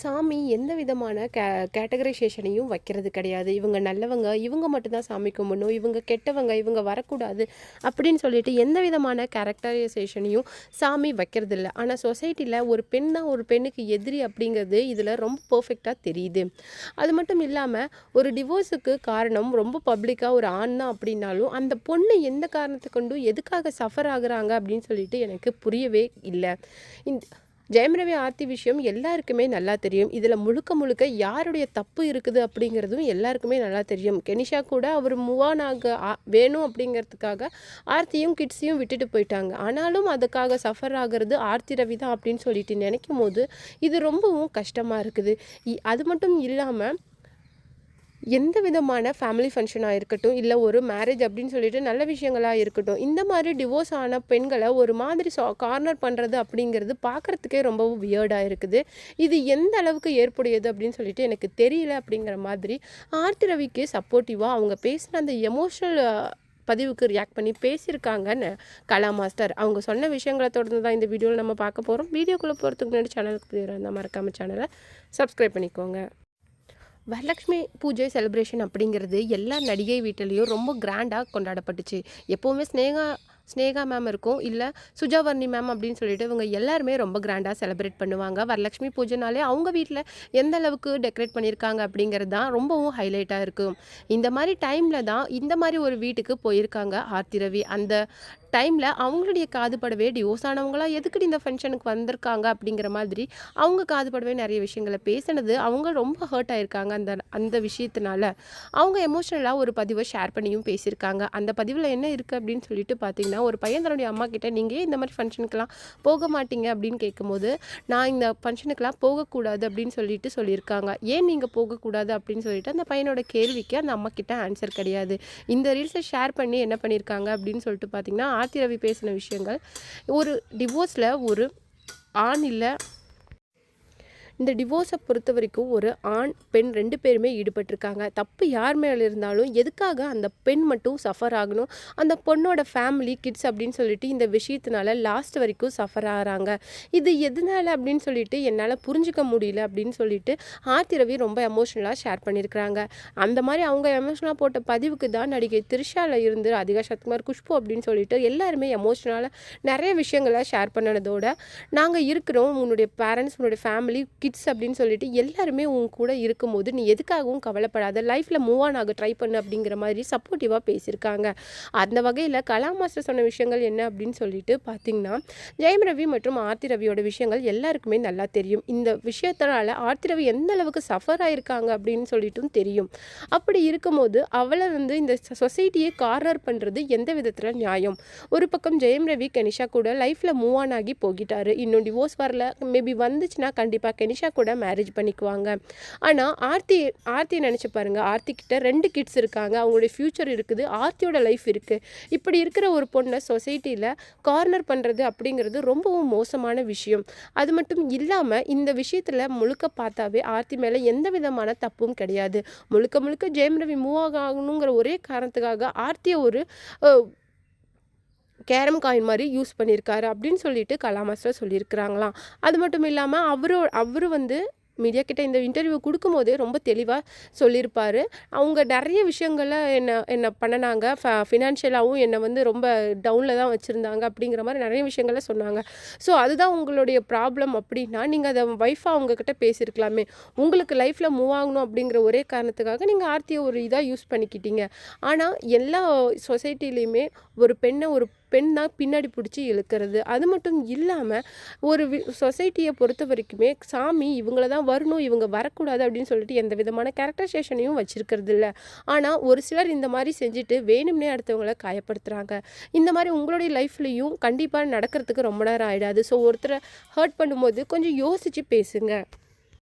சாமி எந்த விதமான கேட்டகரைசேஷனையும் வைக்கிறது கிடையாது. இவங்க நல்லவங்க, இவங்க மட்டும்தான் சாமி கும்பிடணும், இவங்க கெட்டவங்க, இவங்க வரக்கூடாது அப்படின்னு சொல்லிட்டு எந்த விதமான கேரக்டரைசேஷனையும் சாமி வைக்கிறதில்ல. ஆனால் சொசைட்டியில் ஒரு பெண் தான் ஒரு பெண்ணுக்கு எதிரி அப்படிங்கிறது இதில் ரொம்ப பர்ஃபெக்டாக தெரியுது. அது மட்டும் இல்லாமல் ஒரு டிவோர்ஸுக்கு காரணம் ரொம்ப பப்ளிக்காக ஒரு ஆண் தான் அப்படின்னாலும் அந்த பொண்ணு எந்த காரணத்தை கொண்டும் எதுக்காக சஃபர் ஆகுறாங்க அப்படின்னு சொல்லிட்டு எனக்கு புரியவே இல்லை. ஜெயம் ரவி ஆர்த்தி விஷயம் எல்லாருக்குமே நல்லா தெரியும். இதில் முழுக்க முழுக்க யாருடைய தப்பு இருக்குது அப்படிங்கிறதும் எல்லாருக்குமே நல்லா தெரியும். கெனிஷா கூட அவர் மூவானாக வேணும் அப்படிங்கிறதுக்காக ஆர்த்தியும் கிட்ஸையும் விட்டுட்டு போயிட்டாங்க. ஆனாலும் அதுக்காக சஃபர் ஆகிறது ஆர்த்தி ரவி தான் அப்படின்னு சொல்லிட்டு நினைக்கும் போது இது ரொம்பவும் கஷ்டமாக இருக்குது. அது மட்டும் இல்லாமல் எந்த விதமான ஃபேமிலி ஃபங்க்ஷனாக இருக்கட்டும், இல்லை ஒரு மேரேஜ் அப்படின்னு சொல்லிட்டு நல்ல விஷயங்களாக இருக்கட்டும், இந்த மாதிரி டிவோர்ஸ் ஆன பெண்களை ஒரு மாதிரி கார்னர் பண்ணுறது அப்படிங்கிறது பார்க்குறதுக்கே ரொம்பவும் வியர்டாக இருக்குது. இது எந்த அளவுக்கு ஏற்புடையது அப்படின்னு சொல்லிட்டு எனக்கு தெரியல அப்படிங்கிற மாதிரி ஆர்த்தி ரவிக்கு சப்போர்ட்டிவாக அவங்க பேசின அந்த எமோஷ்னல் பதிவுக்கு ரியாக்ட் பண்ணி பேசியிருக்காங்கன்னு கலா மாஸ்டர் அவங்க சொன்ன விஷயங்களை தொடர்ந்து தான் இந்த வீடியோவில் நம்ம பார்க்க போகிறோம். வீடியோக்குள்ளே போகிறதுக்கு முன்னாடி சேனலுக்கு புதிய இருந்தால் மறக்காமல் சேனலை சப்ஸ்கிரைப் பண்ணிக்கோங்க. வரலட்சுமி பூஜை செலிப்ரேஷன் அப்படிங்கிறது எல்லா நடிகை வீட்டிலையும் ரொம்ப கிராண்டாக கொண்டாடப்பட்டுச்சு. எப்போவுமே ஸ்னேகா மேம் இருக்கும், இல்லை சுஜாவர்ணி மேம் அப்படின்னு சொல்லிட்டு இவங்க எல்லாருமே ரொம்ப கிராண்டாக செலிப்ரேட் பண்ணுவாங்க. வரலட்சுமி பூஜைனாலே அவங்க வீட்டில் எந்த அளவுக்கு டெக்கரேட் பண்ணியிருக்காங்க அப்படிங்கிறது தான் ரொம்பவும் ஹைலைட்டாக இருக்கும். இந்த மாதிரி டைமில் தான் இந்த மாதிரி ஒரு வீட்டுக்கு போயிருக்காங்க ஆர்த்தி ரவி. அந்த டைமில் அவங்களுடைய காதுபடவே டிவோர்ஸ் ஆனவங்களாம் எதுக்குடி இந்த ஃபங்க்ஷனுக்கு வந்திருக்காங்க அப்படிங்கிற மாதிரி அவங்க காதுபடவே நிறைய விஷயங்களை பேசினது அவங்க ரொம்ப ஹர்ட் ஆகிருக்காங்க. அந்த விஷயத்தினால அவங்க எமோஷ்னலாக ஒரு பதிவை ஷேர் பண்ணியும் பேசியிருக்காங்க. அந்த பதிவில் என்ன இருக்குது அப்படின்னு சொல்லிட்டு பார்த்தீங்கன்னா, ஒரு பையன் தன்னுடைய அம்மா கிட்ட நீங்கள் இந்த மாதிரி ஃபங்க்ஷனுக்கெலாம் போக மாட்டீங்க அப்படின்னு கேட்கும்போது, நான் இந்த ஃபங்க்ஷனுக்கெலாம் போகக்கூடாது அப்படின்னு சொல்லியிருக்காங்க. ஏன் நீங்கள் போகக்கூடாது அப்படின்னு சொல்லிட்டு அந்த பையனோட கேள்விக்கு அந்த அம்மா கிட்ட ஆன்சர் கிடையாது. இந்த ரீல்ஸை ஷேர் பண்ணி என்ன பண்ணியிருக்காங்க அப்படின்னு சொல்லிட்டு பார்த்தீங்கன்னா, ஆர்த்தி ரவி பேசின விஷயங்கள், ஒரு டிவோர்ஸில் ஒரு ஆண் இல்லை, இந்த டிவோர்ஸை பொறுத்த வரைக்கும் ஒரு ஆண் பெண் 2 பேருமே ஈடுபட்டிருக்காங்க. தப்பு யார் மேலே இருந்தாலும் எதுக்காக அந்த பெண் மட்டும் சஃபர் ஆகணும், அந்த பொண்ணோட ஃபேமிலி கிட்ஸ் அப்படின்னு சொல்லிட்டு இந்த விஷயத்தினால லாஸ்ட் வரைக்கும் சஃபர் ஆகிறாங்க. இது எதனால அப்படின்னு சொல்லிட்டு என்னால் புரிஞ்சிக்க முடியல அப்படின்னு சொல்லிட்டு ஆர்த்தி ரவி ரொம்ப எமோஷ்னலாக ஷேர் பண்ணியிருக்கிறாங்க. அந்த மாதிரி அவங்க எமோஷ்னலாக போட்ட பதிவுக்கு தான் நடிகை த்ரிஷாவில் இருந்து ராதிகா சத்குமார், குஷ்பு அப்படின்னு சொல்லிட்டு எல்லாருமே எமோஷ்னலாக நிறைய விஷயங்களை ஷேர் பண்ணதோட, நாங்கள் இருக்கிறோம், உன்னுடைய பேரண்ட்ஸ், உன்னுடைய ஃபேமிலி கிட்ஸ் அப்படின்னு சொல்லிட்டு எல்லாருமே உன் கூட இருக்கும்போது நீ எதுக்காகவும் கவலைப்படாத, லைஃப்பில் மூவ் ஆன் ஆக ட்ரை பண்ணு அப்படிங்கிற மாதிரி சப்போர்ட்டிவாக பேசியிருக்காங்க. அந்த வகையில் கலா மாஸ்டர் சொன்ன விஷயங்கள் என்ன அப்படின்னு சொல்லிட்டு பார்த்தீங்கன்னா, ஜெயம் ரவி மற்றும் ஆர்த்தி ரவியோட விஷயங்கள் எல்லாருக்குமே நல்லா தெரியும். இந்த விஷயத்தினால ஆர்த்தி ரவி எந்த அளவுக்கு சஃபர் ஆகிருக்காங்க அப்படின்னு சொல்லிட்டும் தெரியும். அப்படி இருக்கும்போது அவளை இந்த சொசைட்டியை கார்னர் பண்ணுறது எந்த விதத்தில் நியாயம்? ஒரு பக்கம் ஜெயம் ரவி கெனிஷா கூட லைஃப்பில் மூவ் ஆன் ஆகி போகிட்டாரு. இன்னும் டிவோர்ஸ் வரல, மேபி வந்துச்சுன்னா கண்டிப்பாக கெனிஷா கூட மேரேஜ் பண்ணிக்குவாங்க. ஆனால் ஆர்த்தி நினச்சி பாருங்கள், ஆர்த்தி கிட்ட 2 கிட்ஸ் இருக்காங்க, அவங்களுடைய ஃப்யூச்சர் இருக்குது, ஆர்த்தியோட லைஃப் இருக்குது. இப்படி இருக்கிற ஒரு பொண்ணை சொசைட்டியில் கார்னர் பண்ணுறது அப்படிங்கிறது ரொம்பவும் மோசமான விஷயம். அது மட்டும் இல்லாமல் இந்த விஷயத்தில் முழுக்க பார்த்தாவே ஆர்த்தி மேலே எந்த விதமான தப்பும் கிடையாது. முழுக்க முழுக்க ஜெயம் ரவி மூவ் ஆகணுங்கிற ஒரே காரணத்துக்காக ஆர்த்தியை ஒரு கேரம் காயின் மாதிரி யூஸ் பண்ணியிருக்காரு அப்படின்னு சொல்லிட்டு கலா மாஸ்டர் சொல்லியிருக்கிறாங்களாம். அது மட்டும் இல்லாமல் அவரு மீடியா கிட்ட இந்த இன்டர்வியூ கொடுக்கும்போதே ரொம்ப தெளிவாக சொல்லியிருப்பார். அவங்க நிறைய விஷயங்களை என்ன பண்ணினாங்க, ஃபினான்ஷியலாகவும் என்னை ரொம்ப டவுனில் தான் வச்சுருந்தாங்க அப்படிங்கிற மாதிரி நிறைய விஷயங்களை சொன்னாங்க. ஸோ அதுதான் உங்களுடைய ப்ராப்ளம் அப்படின்னா நீங்கள் அதை ஒய்ஃபாக அவங்கக்கிட்ட பேசியிருக்கலாமே. உங்களுக்கு லைஃப்பில் மூவ் ஆகணும் அப்படிங்கிற ஒரே காரணத்துக்காக நீங்கள் ஆர்த்தியை ஒரு இதாக யூஸ் பண்ணிக்கிட்டீங்க. ஆனால் எல்லா சொசைட்டிலையுமே ஒரு பெண் தான் பின்னாடி பிடிச்சி இழுக்கிறது. அது மட்டும் இல்லாமல் ஒரு சொசைட்டியை பொறுத்த வரைக்குமே சாமி இவங்கள தான் வரணும், இவங்க வரக்கூடாது அப்படின்னு சொல்லிட்டு எந்த விதமான கேரக்டரைசேஷனையும் வச்சுருக்கிறது இல்லை. ஆனால் ஒரு சிலர் இந்த மாதிரி செஞ்சுட்டு வேணும்னே அடுத்தவங்களை காயப்படுத்துகிறாங்க. இந்த மாதிரி உங்களுடைய லைஃப்லேயும் கண்டிப்பாக நடக்கிறதுக்கு ரொம்ப நேரம் ஆகிடாது. ஸோ ஒருத்தரை ஹர்ட் பண்ணும்போது கொஞ்சம் யோசித்து பேசுங்க.